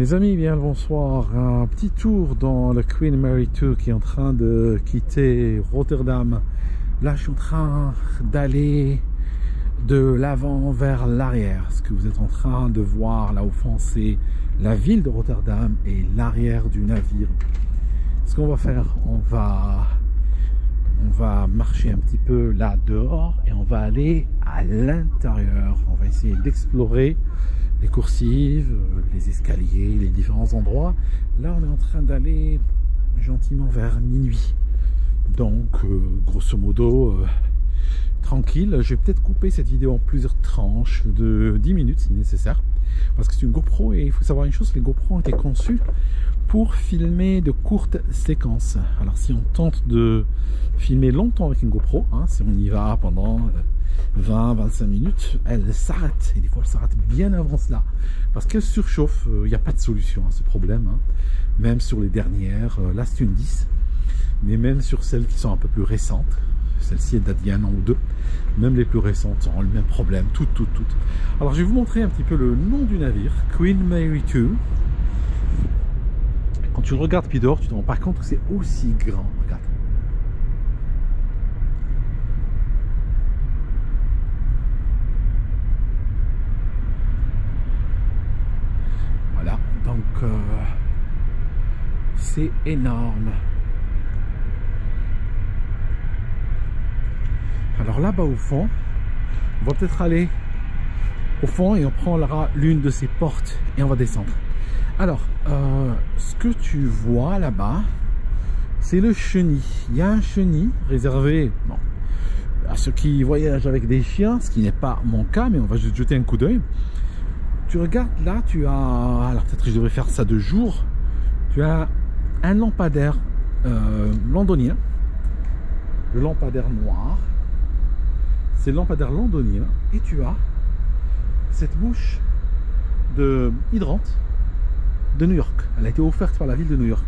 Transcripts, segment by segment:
Mes amis, bien le bonsoir. Un petit tour dans le Queen Mary 2 qui est en train de quitter Rotterdam. Là, je suis en train d'aller de l'avant vers l'arrière. Ce que vous êtes en train de voir là au fond, c'est la ville de Rotterdam et l'arrière du navire. Ce qu'on va faire, on va marcher un petit peu là dehors et on va aller à l'intérieur. On va essayer d'explorer les coursives, les escaliers, les différents endroits. Là, on est en train d'aller gentiment vers minuit. Donc, grosso modo, tranquille. Je vais peut-être couper cette vidéo en plusieurs tranches de 10 minutes si nécessaire. Parce que c'est une GoPro et il faut savoir une chose, les GoPro ont été conçus pour filmer de courtes séquences. Alors si on tente de filmer longtemps avec une GoPro, hein, si on y va pendant 20-25 minutes, elle s'arrête. Et des fois elle s'arrête bien avant cela. Parce qu'elle surchauffe, il n'y a pas de solution à ce problème. Hein. Même sur les dernières, là c'est une 10. Mais même sur celles qui sont un peu plus récentes, celle-ci elle date d'il y a un an ou deux, même les plus récentes ont le même problème, toutes. Alors je vais vous montrer un petit peu le nom du navire, Queen Mary 2. Quand tu le regardes puis dehors, tu te rends pas compte que c'est aussi grand. Regarde. Voilà, donc c'est énorme. Alors là-bas au fond, on va peut-être aller au fond et on prendra l'une de ces portes et on va descendre. Alors, ce que tu vois là-bas, c'est le chenil. Il y a un chenil réservé à ceux qui voyagent avec des chiens, ce qui n'est pas mon cas, mais on va juste jeter un coup d'œil. Tu regardes là, tu as, alors peut-être que je devrais faire ça de jour, tu as un lampadaire londonien, le lampadaire noir. C'est le lampadaire londonien et tu as cette bouche de hydrant de New York. Elle a été offerte par la ville de New York.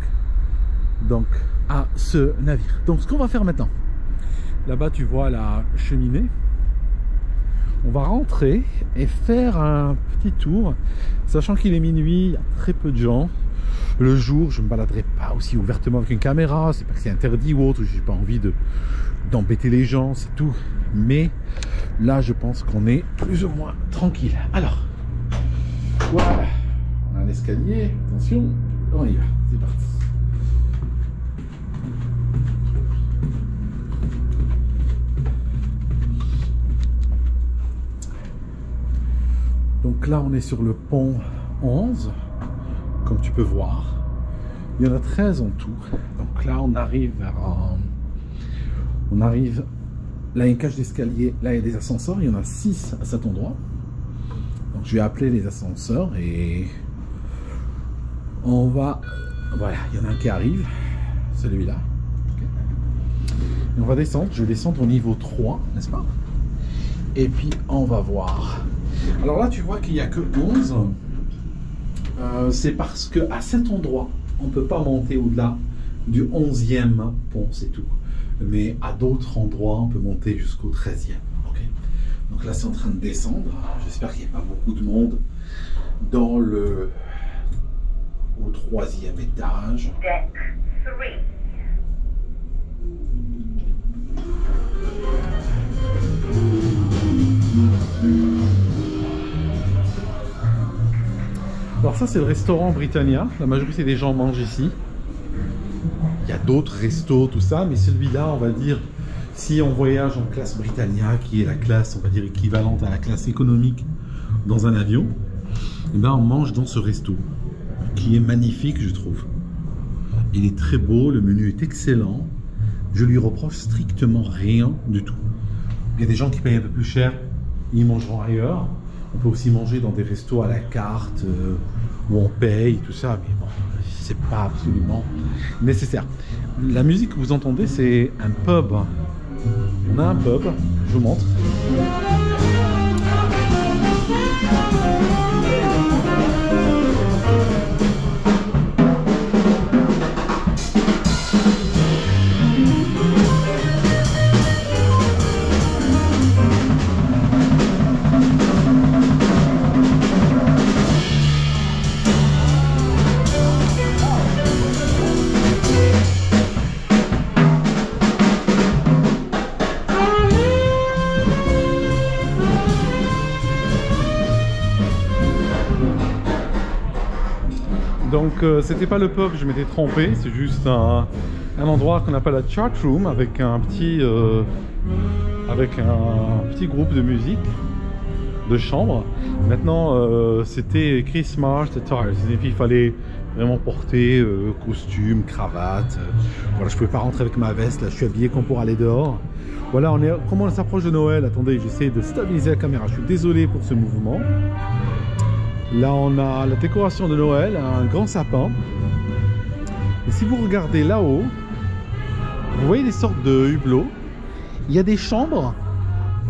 Donc à ce navire. Donc ce qu'on va faire maintenant, là-bas tu vois la cheminée. On va rentrer et faire un petit tour, sachant qu'il est minuit, il y a très peu de gens. Le jour, je ne me baladerai pas aussi ouvertement avec une caméra, c'est pas que c'est interdit ou autre, j'ai pas envie d'embêter les gens, c'est tout. Mais là, je pense qu'on est plus ou moins tranquille. Alors, voilà, on a un escalier, attention, on y va, c'est parti. Donc là, on est sur le pont 11, comme tu peux voir. Il y en a 13 en tout. Donc là, on arrive vers là, il y a une cage d'escalier, là, il y a des ascenseurs. Il y en a 6 à cet endroit. Donc je vais appeler les ascenseurs et on va... Voilà, il y en a un qui arrive, celui-là. Okay. Et on va descendre. Je vais descendre au niveau 3, n'est-ce pas? Et puis, on va voir. Alors là, tu vois qu'il n'y a que 11. C'est parce qu'à cet endroit, on ne peut pas monter au-delà du 11e pont, c'est tout. Mais à d'autres endroits, on peut monter jusqu'au 13e. Okay. Donc là, c'est en train de descendre. J'espère qu'il n'y a pas beaucoup de monde au 3e étage. Deck 3. Alors ça, c'est le restaurant Britannia. La majorité des gens mangent ici. Il y a d'autres restos, tout ça, mais celui-là, on va dire, si on voyage en classe Britannia, qui est la classe, on va dire, équivalente à la classe économique dans un avion, et ben on mange dans ce resto, qui est magnifique, je trouve. Il est très beau, le menu est excellent. Je lui reproche strictement rien du tout. Il y a des gens qui payent un peu plus cher, ils mangeront ailleurs. On peut aussi manger dans des restos à la carte où on paye, tout ça, mais bon, c'est pas absolument nécessaire. La musique que vous entendez, c'est un pub. On a un pub, je vous montre. Donc c'était pas le pub, je m'étais trompé, c'est juste un endroit qu'on appelle la chat room avec un petit groupe de musique de chambre. Maintenant c'était écrit Smart Attire, c'est-à-dire qu'il fallait vraiment porter costume, cravate. Voilà, je pouvais pas rentrer avec ma veste, là je suis habillé comme pour aller dehors. Voilà, comment on s'approche de Noël. Attendez, j'essaie de stabiliser la caméra, je suis désolé pour ce mouvement. Là on a la décoration de Noël, un grand sapin. Et si vous regardez là-haut, vous voyez des sortes de hublots. Il y a des chambres,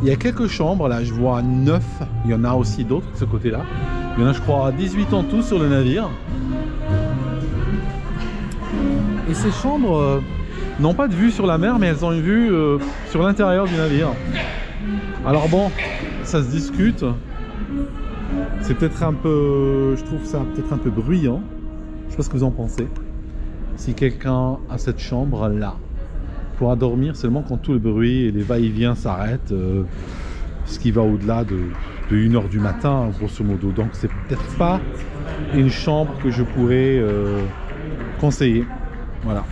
il y a quelques chambres, là je vois 9, il y en a aussi d'autres de ce côté-là. Il y en a je crois 18 en tout sur le navire. Et ces chambres n'ont pas de vue sur la mer, mais elles ont une vue sur l'intérieur du navire. Alors bon, ça se discute. C'est peut-être un peu, je trouve ça peut-être un peu bruyant. Je sais pas ce que vous en pensez. Si quelqu'un a cette chambre là, pourra dormir seulement quand tout le bruit et les va-et-vient s'arrêtent, ce qui va au-delà de 1h du matin, grosso modo. Donc c'est peut-être pas une chambre que je pourrais conseiller. Voilà.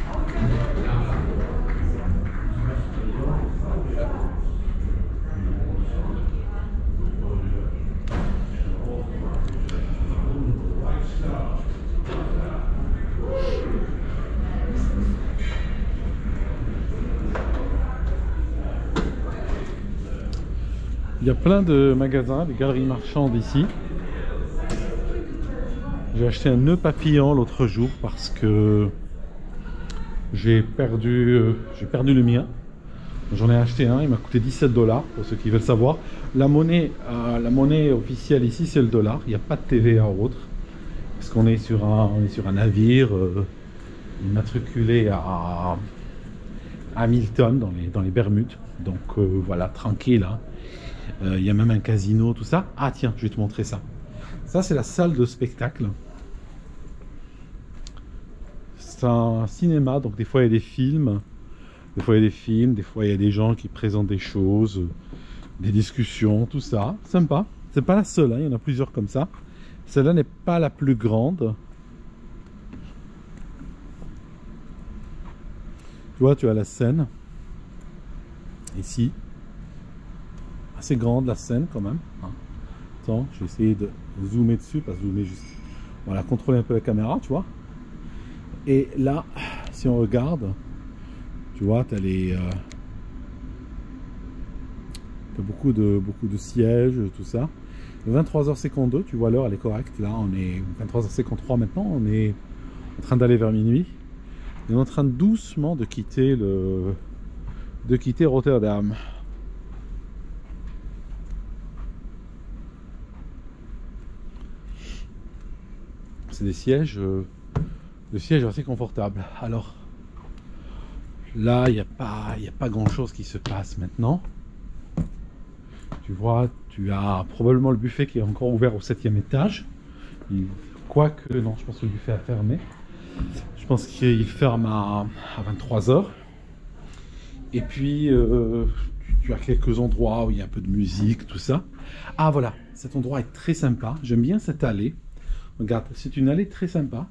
Il y a plein de magasins, des galeries marchandes ici. J'ai acheté un nœud papillon l'autre jour parce que j'ai perdu le mien. J'en ai acheté un, il m'a coûté 17 $ pour ceux qui veulent savoir. La monnaie officielle ici c'est le dollar, il n'y a pas de TVA ou autre. Parce qu'on est sur un navire immatriculé à Hamilton dans les Bermudes. Donc voilà, tranquille. Hein. Il y a même un casino, tout ça. Ah tiens, je vais te montrer ça. Ça c'est la salle de spectacle. C'est un cinéma, donc des fois il y a des films. Des fois il y a des films, des fois il y a des gens qui présentent des choses, des discussions, tout ça. Sympa. C'est pas la seule, hein. Il y en a plusieurs comme ça. Celle-là n'est pas la plus grande. Tu vois, tu as la scène. Ici. Assez grande la scène quand même. Attends, je vais essayer de zoomer dessus, pas zoomer juste. Voilà, contrôler un peu la caméra, tu vois. Et là, si on regarde, tu vois, tu as t'as beaucoup de sièges, tout ça. 23h52, tu vois l'heure, elle est correcte. Là, on est 23h53 maintenant, on est en train d'aller vers minuit. On est en train doucement de quitter Rotterdam. C'est des sièges assez confortables. Alors là, il n'y a pas grand chose qui se passe maintenant. Tu vois, tu as probablement le buffet qui est encore ouvert au 7e étage. Quoique, non, je pense que le buffet a fermé. Je pense qu'il ferme à 23h. Et puis, tu as quelques endroits où il y a un peu de musique, tout ça. Ah voilà, cet endroit est très sympa. J'aime bien cette allée. Regarde, c'est une allée très sympa.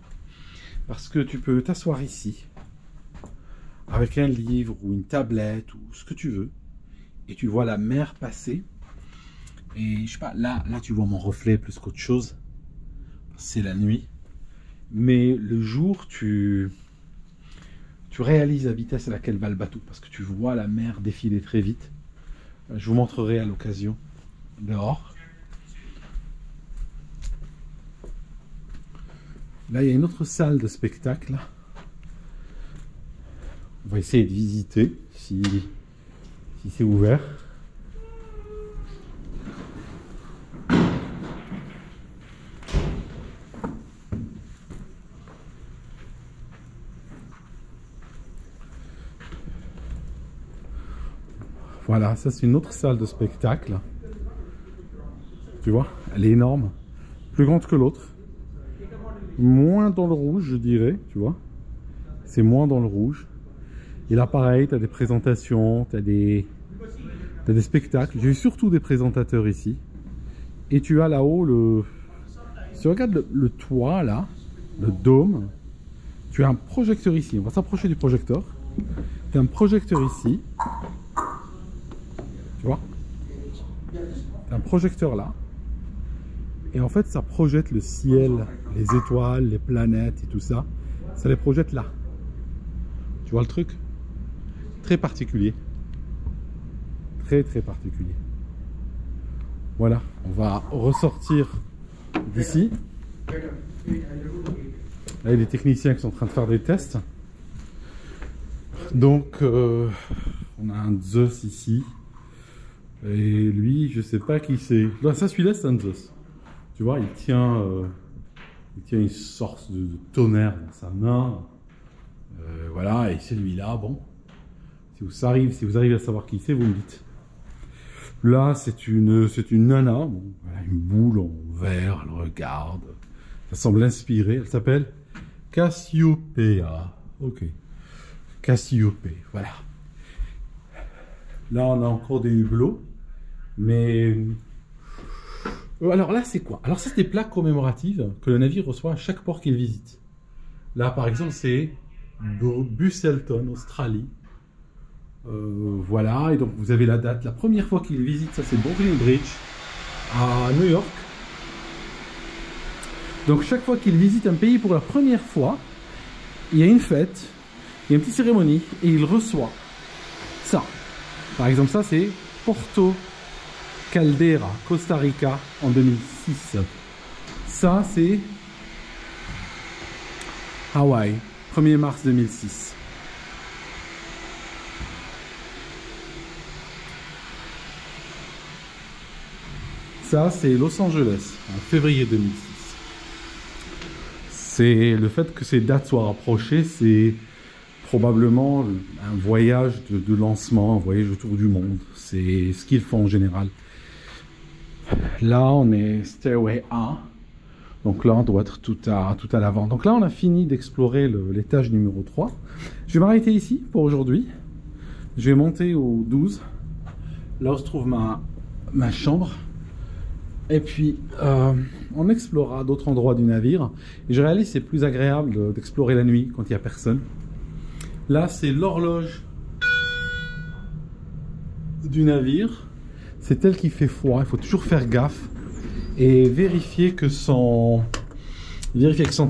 Parce que tu peux t'asseoir ici. Avec un livre ou une tablette ou ce que tu veux. Et tu vois la mer passer. Et je sais pas, là tu vois mon reflet plus qu'autre chose. C'est la nuit. Mais le jour, tu réalises la vitesse à laquelle va le bateau. Parce que tu vois la mer défiler très vite. Je vous montrerai à l'occasion dehors. Là, il y a une autre salle de spectacle. On va essayer de visiter si c'est ouvert. Voilà, ça c'est une autre salle de spectacle. Tu vois, elle est énorme. Plus grande que l'autre. Moins dans le rouge, je dirais, tu vois. C'est moins dans le rouge. Et là, pareil, tu as des présentations, tu as des spectacles. J'ai eu surtout des présentateurs ici. Et tu as là-haut si tu regardes le toit, là, le dôme. Tu as un projecteur ici. On va s'approcher du projecteur. Tu as un projecteur ici. Tu vois? Tu as un projecteur là. Et en fait, ça projette le ciel, les étoiles, les planètes et tout ça. Ça les projette là. Tu vois le truc? Très particulier. Très particulier. Voilà, on va ressortir d'ici. Là, il y a des techniciens qui sont en train de faire des tests. Donc, on a un Zeus ici. Et lui, je sais pas qui c'est. Là, ça, celui-là, c'est un Zeus. Tu vois, il tient une sorte de tonnerre dans sa main. Voilà, et celui-là, bon. Si vous arrivez à savoir qui c'est, vous me dites. Là, c'est une nana, bon, elle a une boule en verre, elle regarde. Ça semble inspirée, elle s'appelle Cassiopea. Ok. Cassiopée, voilà. Là, on a encore des hublots, mais... Alors là, c'est quoi? Alors ça, c'est des plaques commémoratives que le navire reçoit à chaque port qu'il visite. Là, par exemple, c'est Busselton, Australie. Voilà, et donc vous avez la date. La première fois qu'il visite, ça c'est Brooklyn Bridge à New York. Donc chaque fois qu'il visite un pays pour la première fois, il y a une fête, il y a une petite cérémonie et il reçoit ça. Par exemple, ça c'est Porto Caldera, Costa Rica en 2006. Ça c'est Hawaï, 1er mars 2006. Ça, c'est Los Angeles, en février 2006. C'est le fait que ces dates soient rapprochées, c'est probablement un voyage de lancement, un voyage autour du monde. C'est ce qu'ils font en général. Là, on est Stairway A. Donc là, on doit être tout à l'avant. Donc là, on a fini d'explorer l'étage numéro 3. Je vais m'arrêter ici pour aujourd'hui. Je vais monter au 12. Là où se trouve ma chambre. Et puis, on explorera d'autres endroits du navire. Et je réalise que c'est plus agréable d'explorer la nuit quand il n'y a personne. Là, c'est l'horloge du navire. C'est elle qui fait froid. Il faut toujours faire gaffe. Et vérifier que son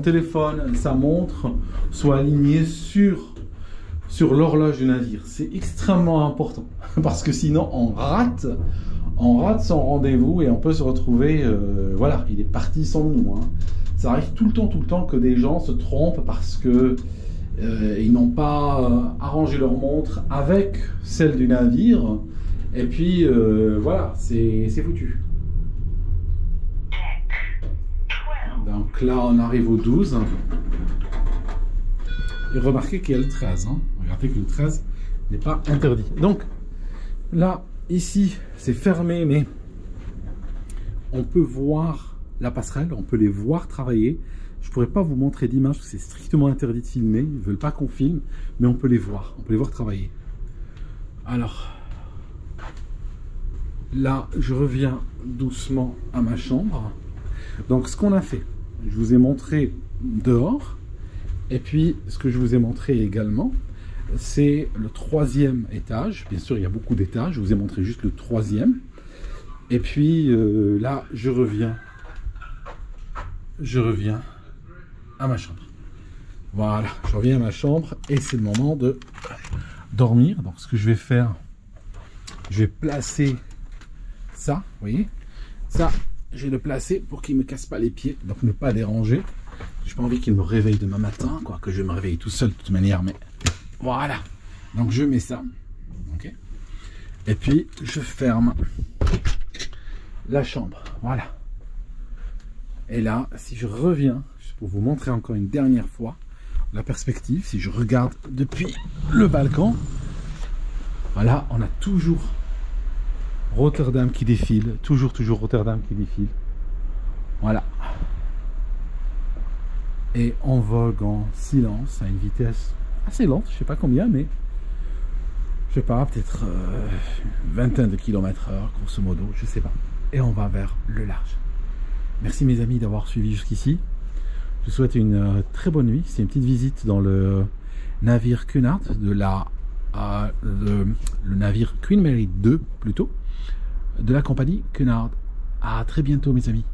téléphone, sa montre, soit aligné sur l'horloge du navire. C'est extrêmement important. Parce que sinon, on rate son rendez-vous et on peut se retrouver, voilà, il est parti sans nous. Hein. Ça arrive tout le temps que des gens se trompent parce que ils n'ont pas arrangé leur montre avec celle du navire. Et puis, voilà, c'est foutu. Donc là, on arrive au 12. Et remarquez qu'il y a le 13. Hein. Regardez que le 13 n'est pas interdit. Donc, là, ici, c'est fermé, mais on peut voir la passerelle, on peut les voir travailler. Je ne pourrais pas vous montrer d'image parce que c'est strictement interdit de filmer. Ils ne veulent pas qu'on filme, mais on peut les voir. On peut les voir travailler. Alors, là, je reviens doucement à ma chambre. Donc, ce qu'on a fait, je vous ai montré dehors. Et puis, ce que je vous ai montré également, c'est le 3e étage. Bien sûr, il y a beaucoup d'étages. Je vous ai montré juste le 3e. Et puis, là, je reviens à ma chambre. Voilà, je reviens à ma chambre et c'est le moment de dormir. Donc, ce que je vais faire, je vais placer ça, vous voyez. Ça, je vais le placer pour qu'il ne me casse pas les pieds. Donc, ne pas déranger. Je n'ai pas envie qu'il me réveille demain matin, quoi, que je me réveille tout seul de toute manière, mais voilà. Donc je mets ça, ok. Et puis je ferme la chambre, voilà. Et là, si je reviens, juste pour vous montrer encore une dernière fois la perspective, si je regarde depuis le balcon, voilà, on a toujours Rotterdam qui défile, toujours Rotterdam qui défile, voilà. Et on vogue en silence à une vitesse assez lente, je sais pas combien, mais je sais pas, peut-être une vingtaine de kilomètres heure, grosso modo, je sais pas. Et on va vers le large. Merci mes amis d'avoir suivi jusqu'ici. Je vous souhaite une très bonne nuit. C'est une petite visite dans le navire Cunard de le navire Queen Mary 2 plutôt, de la compagnie Cunard. À très bientôt mes amis.